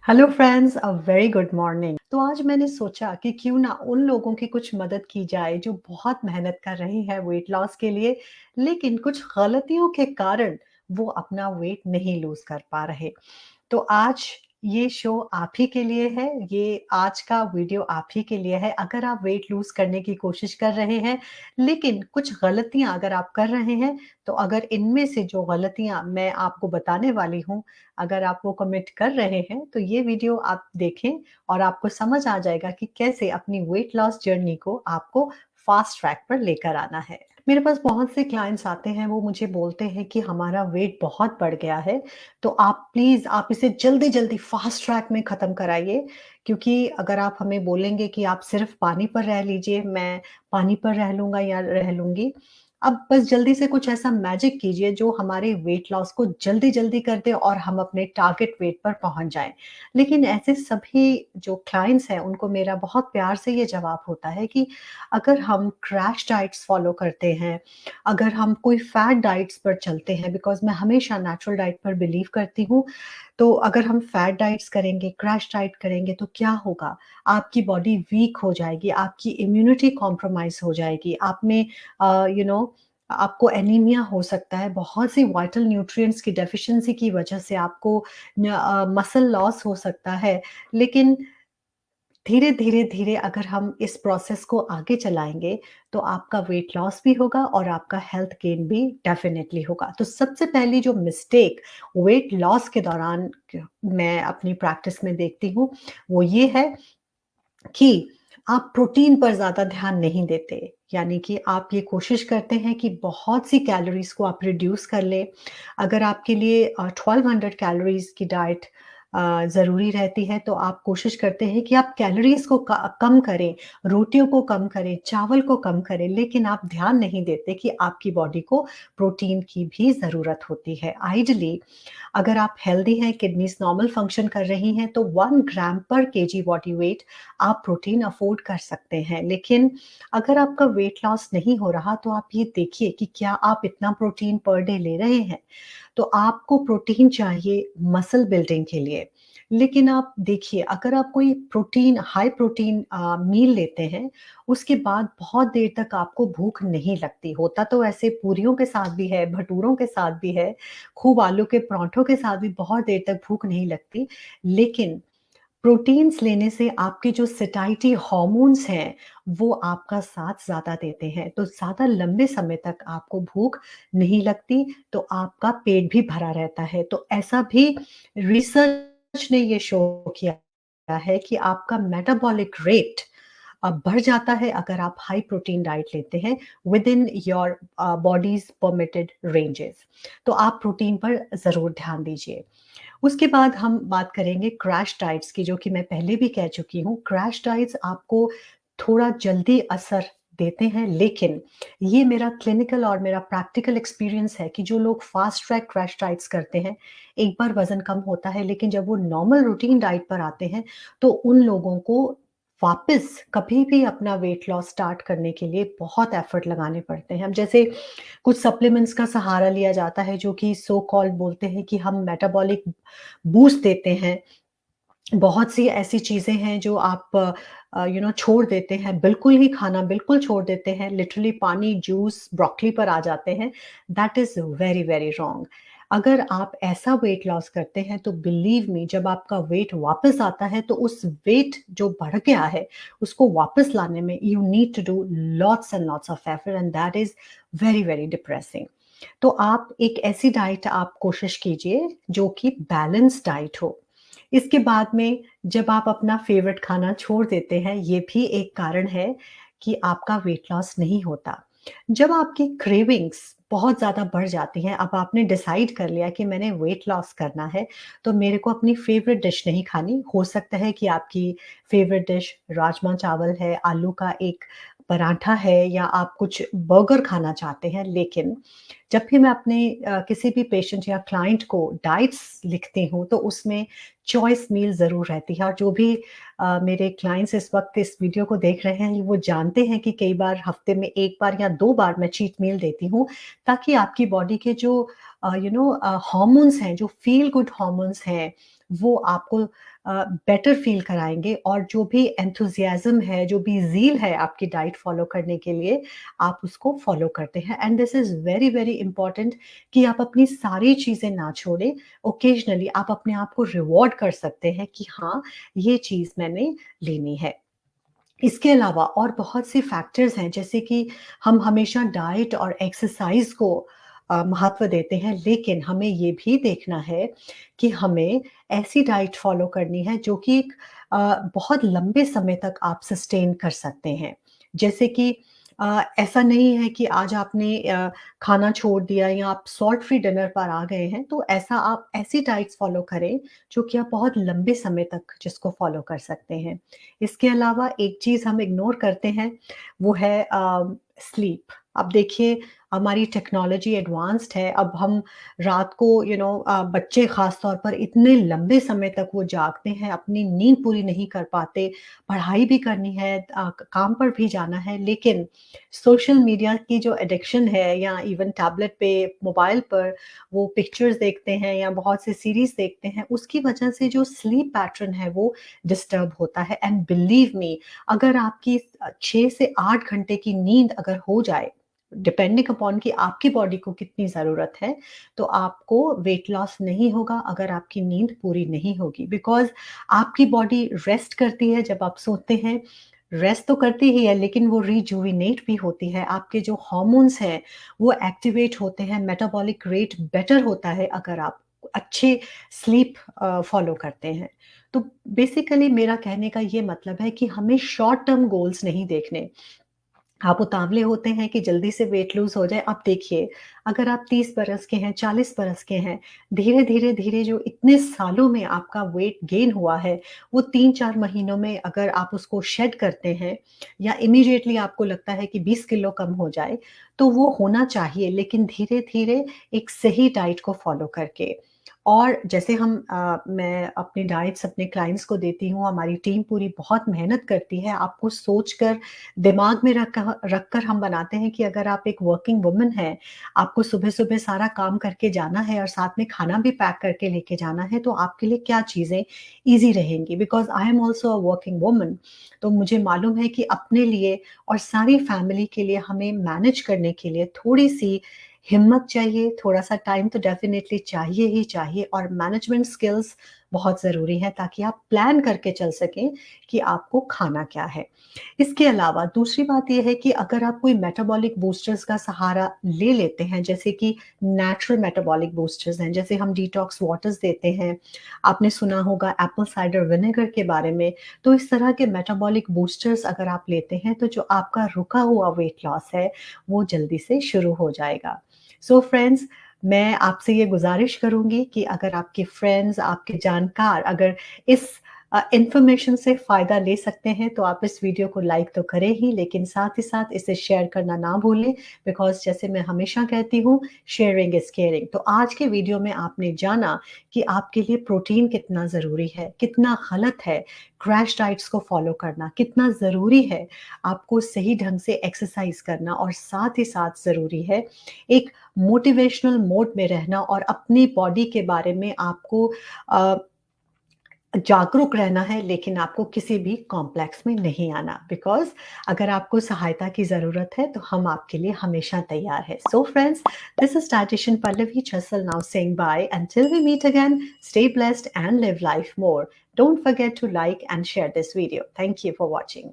Hello friends, a very good morning. तो आज मैंने सोचा कि क्यों ना उन लोगों की कुछ मदद की जाए जो बहुत मेहनत कर रहे हैं वेट लॉस के लिए, लेकिन कुछ गलतियों के कारण वो अपना वेट नहीं लूज कर पा रहे। तो आज ये शो आप ही के लिए है, ये आज का वीडियो आप ही के लिए है। अगर आप वेट लूज़ करने की कोशिश कर रहे हैं, लेकिन कुछ गलतियाँ अगर आप कर रहे हैं, तो अगर इनमें से जो गलतियाँ मैं आपको बताने वाली हूँ, अगर आप वो कमिट कर रहे हैं, तो ये वीडियो आप देखें और आपको समझ आ जाएगा कि कैसे अपनी वेट लॉस जर्नी को आपको फास्ट ट्रैक पर लेकर आना है। मेरे पास बहुत से क्लाइंट्स आते हैं, वो मुझे बोलते हैं कि हमारा वेट बहुत बढ़ गया है, तो आप प्लीज़ आप इसे जल्दी-जल्दी फ़ास्ट ट्रैक में ख़त्म कराइए, क्योंकि अगर आप हमें बोलेंगे कि आप सिर्फ़ पानी पर रह लीजिए, मैं पानी पर रह लूँगा या रह लूँगी। अब बस जल्दी से कुछ ऐसा मैजिक कीजिए जो हमारे वेट लॉस को जल्दी-जल्दी कर दे और हम अपने टारगेट वेट पर पहुँच जाएँ। लेकिन ऐसे सभी जो क्लाइंट्स हैं, उनको मेरा बहुत प्यार से ये जवाब होता है कि अगर हम क्रैश डाइट्स फ़ॉलो करते हैं, अगर हम कोई फैट डाइट्स पर चलते हैं, बिकॉज़ मैं हमेशा नेचुरल डाइट पर बिलीव करती हूँ, तो अगर हम फैट डाइट्स करेंगे, क्रैश डाइट करेंगे तो क्या होगा? आपकी बॉडी वीक हो जाएगी, आपकी इम्यूनिटी कॉम्प्रोमाइज़ हो जाएगी, आप में आपको एनीमिया हो सकता है, बहुत सी वाइटल न्यूट्रिएंट्स की डेफिशिएंसी की वजह से आपको मसल लॉस हो सकता है। लेकिन धीरे, धीरे, धीरे अगर हम इस प्रोसेस को आगे चलाएँगे, तो आपका वेट लॉस भी होगा और आपका हेल्थ गेन भी डेफ़िनिटली होगा। तो सबसे पहली जो मिस्टेक वेट लॉस के दौरान क मैं अपनी प्रैक्टिस में देखती हूँ, वो ये है कि आप प्रोटीन पर ज़्यादा ध्यान नहीं देते। यानी कि आप ये कोशिश करते हैं कि बहुत सी कैलोरीज़ को आप रिड्यूस कर लें। अगर आपके लिए 1200 कैलोरीज़ की डाइट ज़रूरी रहती है, तो आप कोशिश करते हैं कि आप कैलोरीज़ को कम करें, रोटियों को कम करें, चावल को कम करें, लेकिन आप ध्यान नहीं देते कि आपकी बॉडी को प्रोटीन की भी ज़रूरत होती है। आइडियली अगर आप हेल्दी हैं, किडनीज़ नॉर्मल फंक्शन कर रही हैं, तो 1 ग्राम पर केजी बॉडी वेट आप प्रोटीन अफ़ोर्ड कर सकते हैं। लेकिन अगर आपका वेट लॉस नहीं हो रहा, तो आप ये देखिए कि क्या आप इतना प्रोटीन पर डे ले रहे हैं? तो आपको प्रोटीन चाहिए मसल बिल्डिंग के लिए। लेकिन आप देखिए, अगर आप कोई प्रोटीन हाई प्रोटीन मील लेते हैं, उसके बाद बहुत देर तक आपको भूख नहीं लगती। होता तो ऐसे पूरियों के साथ भी है, भटूरों के साथ भी है, खूब आलू के पराठों के साथ भी बहुत देर तक भूख नहीं लगती। लेकिन प्रोटीन्स लेने से आपके जो सैटिस्फैक्टरी हार्मोन्स हैं, वो आपका साथ ज़्यादा देते हैं, तो ज़्यादा लंबे समय तक आपको भूख नहीं लगती, तो आपका पेट भी भरा रहता है। तो ऐसा भी रिसर्च ने ये शो किया है कि आपका मेटाबॉलिक रेट बढ़ जाता है अगर आप हाई प्रोटीन डाइट लेते हैं with in your bodies permitted ranges. तो आप प्रोटीन पर ज़रूर ध्यान दीजिए। उसके बाद हम बात करेंगे क्रैश डाइट्स की, जो कि मैं पहले भी कह चुकी हूँ। क्रैश डाइट्स आपको थोड़ा जल्दी असर देते हैं, लेकिन ये मेरा क्लिनिकल और मेरा प्रैक्टिकल एक्सपीरियंस है कि जो लोग फास्ट ट्रैक क्रैश डाइट्स करते हैं, एक बार वज़न कम होता है, लेकिन जब वो नॉर्मल रूटीन डाइट पर आते हैं, तो उन लोगों को वापस कभी भी अपना वेट लॉस स्टार्ट करने के लिए बहुत एफर्ट लगाने पड़ते हैं। अब जैसे कुछ सप्लीमेंट्स का सहारा लिया जाता है, जो कि सो कॉल्ड बोलते हैं कि हम मेटाबॉलिक बूस्ट देते हैं। बहुत सी ऐसी चीज़ें हैं जो आप छोड़ देते हैं, बिल्कुल ही खाना बिल्कुल छोड़ देते हैं, लिटरली पानी, जूस, ब्रोकोली पर आ जाते हैं। That is very, very wrong. अगर आप ऐसा वेट लॉस करते हैं, तो बिलीव मी, जब आपका वेट वापस आता है, तो उस वेट जो बढ़ गया है, उसको वापस लाने में you need to do lots and lots of effort and that is very, very depressing. तो आप एक ऐसी डाइट आप कोशिश कीजिए जो कि बैलेंस डाइट हो। इसके बाद में जब आप अपना फ़ेवरेट खाना छोड़ देते हैं, ये भी एक कारण है कि आपका वेट लॉस नहीं होता। जब आपकी क्रेविंग्स बहुत ज़्यादा बढ़ जाती हैं, अब आपने डिसाइड कर लिया कि मैंने वेट लॉस करना है, तो मेरे को अपनी फ़ेवरेट डिश नहीं खानी। हो सकता है कि आपकी फ़ेवरेट डिश राजमा-चावल है, आलू का एक पराठा है या आप कुछ बर्गर खाना चाहते हैं, लेकिन जब भी मैं अपने किसी भी पेशेंट या क्लाइंट को डाइट्स लिखती हूँ, तो उसमें चॉइस मील ज़रूर रहती है और जो भी मेरे क्लाइंट्स इस वक़्त इस वीडियो को देख रहे हैं, वो जानते हैं कि कई बार हफ़्ते में 1 बार या 2 बार मैं चीट मील देती हूँ, ताकि आपकी बॉडी के जो हार्मोन्स हैं, जो फ़ील गुड हार्मोन्स हैं, वो आपको बेटर फ़ील कराएँगे और जो भी एंथुसियाज़्म है, जो भी ज़ील है आपकी डाइट फ़ॉलो करने के लिए, आप उसको फ़ॉलो करते हैं and this is very, very important कि आप अपनी सारी चीज़ें ना छोड़ें। ओकेजनली आप अपने आप को रिवॉर्ड कर सकते हैं कि हाँ, ये चीज़ मैंने लेनी है। इसके अलावा और बहुत से फैक्टर्स हैं जैसे कि हम हमेशा डाइट और एक्सरसाइज को महत्व देते हैं, लेकिन हमें ये भी देखना है कि हमें ऐसी डाइट फॉलो करनी है जो कि एक बहुत लंबे समय तक आप सस्टेन कर सकते हैं। जैसे कि ऐसा नहीं है कि आज आपने खाना छोड़ दिया या आप सॉल्ट फ्री डिनर पर आ गए हैं, तो ऐसा आप ऐसी डाइट्स फॉलो करें जो कि आप बहुत लंबे समय तक जिसको फॉलो कर सकते हैं। इसके अलावा एक चीज़ हम इग्नोर करते हैं, वो है स्लीप। अब देखिए हमारी टेक्नोलॉजी एडवांस्ड है, अब हम रात को बच्चे ख़ास तौर पर इतने लंबे समय तक वो जागते हैं, अपनी नींद पूरी नहीं कर पाते, पढ़ाई भी करनी है काम पर भी जाना है, लेकिन सोशल मीडिया की जो एडिक्शन है या इवन टैबलेट पे, मोबाइल पर वो पिक्चर्स देखते हैं या बहुत से सीरीज़ देखते हैं, उसकी वजह से जो स्लीप पैटर्न है वो डिस्टर्ब होता है एंड बिलीव मी अगर आपकी 6 से 8 घंटे की नींद अगर हो जाए, डिपेंडिंग अपॉन कि आपकी बॉडी को कितनी ज़रूरत है, तो आपको वेट लॉस नहीं होगा अगर आपकी नींद पूरी नहीं होगी। बिकॉज़ आपकी बॉडी रेस्ट करती है जब आप सोते हैं, रेस्ट तो करती ही है लेकिन वो रिजुविनेट भी होती है। आपके जो हार्मोन्स हैं, वो एक्टिवेट होते हैं, मेटाबॉलिक रेट बेटर होता है अगर आप अच्छे स्लीप फॉलो करते हैं। तो बेसिकली मेरा कहने का ये मतलब है कि हमें शॉर्ट टर्म गोल्स नहीं देखने। आप उतावले होते हैं कि जल्दी से वेट लूज़ हो जाए। आप देखिए, अगर आप 30 बरस के हैं, 40 बरस के हैं, धीरे-धीरे जो इतने सालों में आपका वेट गेन हुआ है, वो 3-4 महीनों में अगर आप उसको शेड करते हैं या इमीडिएटली आपको लगता है कि 20 किलो कम हो जाए, तो वो होना चाहिए लेकिन धीरे-धीरे एक सही डाइट को फ़ॉलो करके। और जैसे मैं अपनी डाइट्स अपने क्लाइंट्स को देती हूँ, हमारी टीम पूरी बहुत मेहनत करती है, आपको सोचकर दिमाग में रखकर हम बनाते हैं कि अगर आप एक वर्किंग वुमन हैं, आपको सुबह-सुबह सारा काम करके जाना है और साथ में खाना भी पैक करके लेके जाना है, तो आपके लिए क्या चीज़ें ईज़ी रहेंगी। Because I am also a working woman, तो मुझे मालूम है कि अपने लिए और सारी फैमिली के लिए हमें मैनेज करने के लिए थोड़ी-सी हिम्मत चाहिए, थोड़ा-सा टाइम तो डेफ़िनेटली चाहिए ही चाहिए और मैनेजमेंट स्किल्स बहुत ज़रूरी है ताकि आप प्लान करके चल सकें कि आपको खाना क्या है। इसके अलावा दूसरी बात ये है कि अगर आप कोई मेटाबॉलिक बूस्टर्स का सहारा ले लेते हैं, जैसे कि नेचुरल मेटाबॉलिक बूस्टर्स हैं, जैसे हम डिटॉक्स वाटर्स देते हैं, आपने सुना होगा एप्पल साइडर विनेगर के बारे में, तो इस तरह के मेटाबॉलिक बूस्टर्स अगर आप लेते हैं, तो जो आपका रुका हुआ वेट लॉस है, वो जल्दी से शुरू हो जाएगा। सो फ्रेंड्स, मैं आपसे ये गुज़ारिश करूँगी कि अगर आपके फ्रेंड्स, आपके जानकार अगर इस इन्फॉर्मेशन से फ़ायदा ले सकते हैं, तो आप इस वीडियो को लाइक तो करें ही, लेकिन साथ ही साथ इसे शेयर करना ना भूलें, बिकॉज़ जैसे मैं हमेशा कहती हूँ, शेयरिंग इज़ केयरिंग। तो आज के वीडियो में आपने जाना कि आपके लिए प्रोटीन कितना ज़रूरी है, कितना गलत है क्रैश डाइट्स को फ़ॉलो करना, कितना ज़रूरी है आपको सही ढंग से एक्सरसाइज़ करना और साथ ही साथ ज़रूरी है एक मोटिवेशनल मोड में रहना और अपनी बॉडी के बारे में आपको अ, जागरूक रहना है लेकिन आपको किसी भी कॉम्प्लेक्स में नहीं आना बिकॉज़ अगर आपको सहायता की ज़रूरत है तो हम आपके लिए हमेशा तैयार हैं। So friends, this is dietitian Pallavi Chassal now saying bye until we meet again. Stay blessed and live life more. Don't forget to like and share this video. Thank you for watching.